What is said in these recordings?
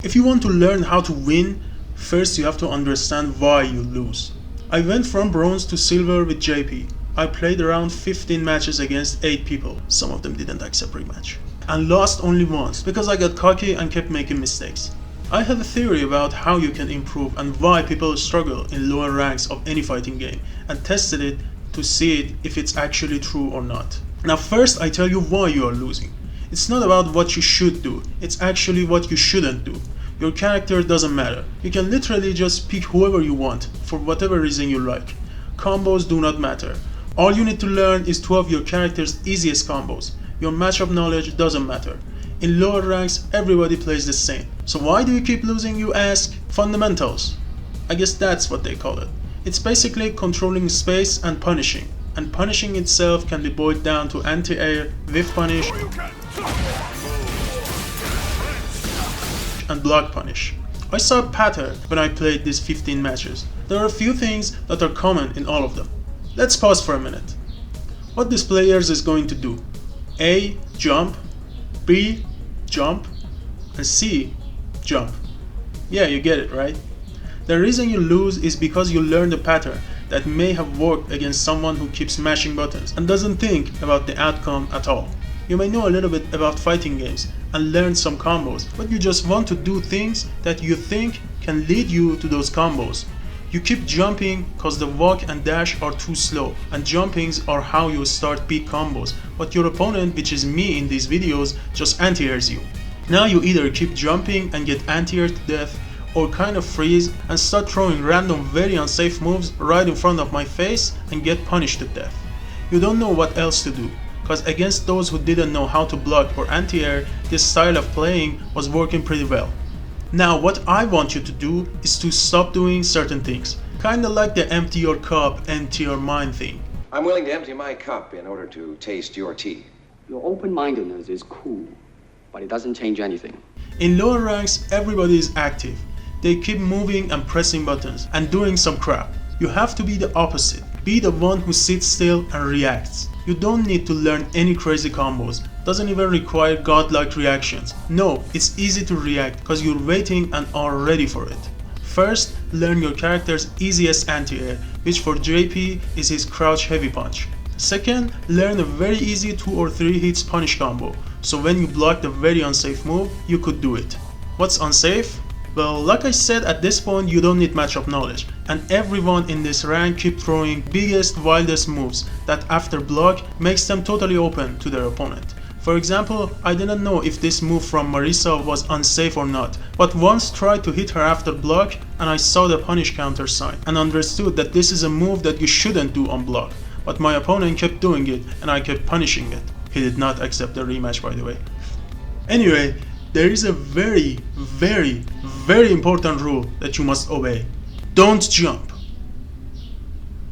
If you want to learn how to win, first you have to understand why you lose. I went from bronze to silver with JP. I played around 15 matches against 8 people, some of them didn't accept rematch, and lost only once because I got cocky and kept making mistakes. I have a theory about how you can improve and why people struggle in lower ranks of any fighting game, and tested it to see it if it's actually true or not. Now first I tell you why you are losing. It's not about what you should do, it's actually what you shouldn't do. Your character doesn't matter. You can literally just pick whoever you want, for whatever reason you like. Combos do not matter. All you need to learn is 2 of your character's easiest combos. Your matchup knowledge doesn't matter. In lower ranks, everybody plays the same. So why do you keep losing, you ask? Fundamentals. I guess that's what they call it. It's basically controlling space and punishing. And punishing itself can be boiled down to anti-air, whiff punish, and block punish. I saw a pattern when I played these 15 matches. There are a few things that are common in all of them. Let's pause for a minute. What this players is going to do? A. Jump. B. Jump. And C. Jump. Yeah, you get it, right? The reason you lose is because you learned a pattern that may have worked against someone who keeps mashing buttons and doesn't think about the outcome at all. You may know a little bit about fighting games and learn some combos, but you just want to do things that you think can lead you to those combos. You keep jumping cause the walk and dash are too slow, and jumpings are how you start big combos, but your opponent, which is me in these videos, just anti-airs you. Now you either keep jumping and get anti-aired to death, or kind of freeze and start throwing random very unsafe moves right in front of my face and get punished to death. You don't know what else to do, cause against those who didn't know how to block or anti-air, this style of playing was working pretty well. Now what I want you to do is to stop doing certain things, kinda like the empty your cup, empty your mind thing. I'm willing to empty my cup in order to taste your tea. Your open-mindedness is cool, but it doesn't change anything. In lower ranks, everybody is active. They keep moving and pressing buttons and doing some crap. You have to be the opposite. Be the one who sits still and reacts. You don't need to learn any crazy combos. Doesn't even require godlike reactions. No, it's easy to react because you're waiting and are ready for it. First, learn your character's easiest anti-air, which for JP is his crouch heavy punch. Second, learn a very easy 2 or 3 hits punish combo, so when you block the very unsafe move, you could do it. What's unsafe? Well, like I said, at this point you don't need matchup knowledge, and everyone in this rank keep throwing biggest, wildest moves that after block makes them totally open to their opponent. For example, I didn't know if this move from Marisa was unsafe or not, but once tried to hit her after block and I saw the punish counter sign and understood that this is a move that you shouldn't do on block, but my opponent kept doing it and I kept punishing it. He did not accept the rematch, by the way. Anyway, there is a very important rule that you must obey. Don't jump.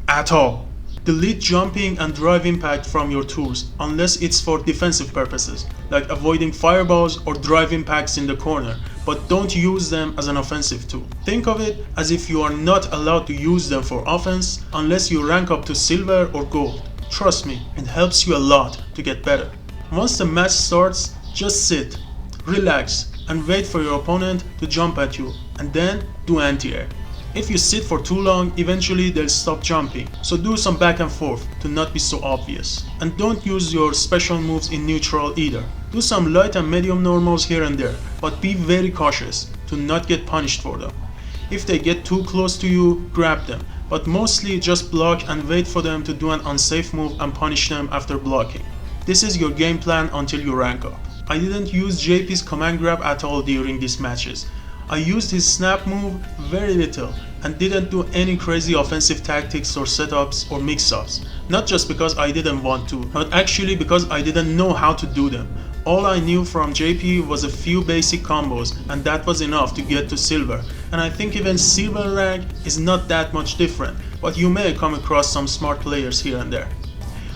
At all. Delete jumping and drive impact from your tools unless it's for defensive purposes, like avoiding fireballs or drive impacts in the corner, but don't use them as an offensive tool. Think of it as if you are not allowed to use them for offense unless you rank up to silver or gold. Trust me, it helps you a lot to get better. Once the match starts, just sit, relax, and wait for your opponent to jump at you, and then do anti-air. If you sit for too long, eventually they'll stop jumping, so do some back and forth to not be so obvious. And don't use your special moves in neutral either. Do some light and medium normals here and there, but be very cautious to not get punished for them. If they get too close to you, grab them, but mostly just block and wait for them to do an unsafe move and punish them after blocking. This is your game plan until you rank up. I didn't use JP's command grab at all during these matches. I used his snap move very little and didn't do any crazy offensive tactics or setups or mix-ups. Not just because I didn't want to, but actually because I didn't know how to do them. All I knew from JP was a few basic combos, and that was enough to get to silver. And I think even silver rank is not that much different, but you may come across some smart players here and there.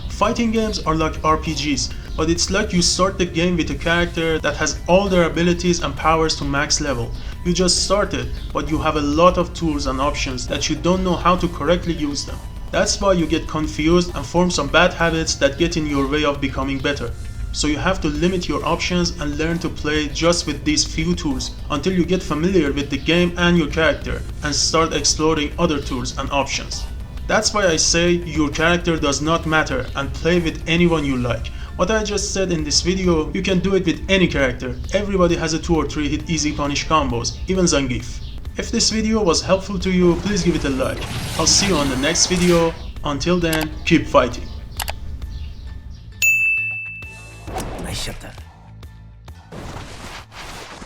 Fighting games are like RPGs, but it's like you start the game with a character that has all their abilities and powers to max level. You just started, but you have a lot of tools and options that you don't know how to correctly use them. That's why you get confused and form some bad habits that get in your way of becoming better. So you have to limit your options and learn to play just with these few tools until you get familiar with the game and your character and start exploring other tools and options. That's why I say your character does not matter and play with anyone you like. What I just said in this video, you can do it with any character. Everybody has a 2 or 3 hit easy punish combos, even Zangief. If this video was helpful to you, please give it a like. I'll see you on the next video. Until then, keep fighting. Nice shot.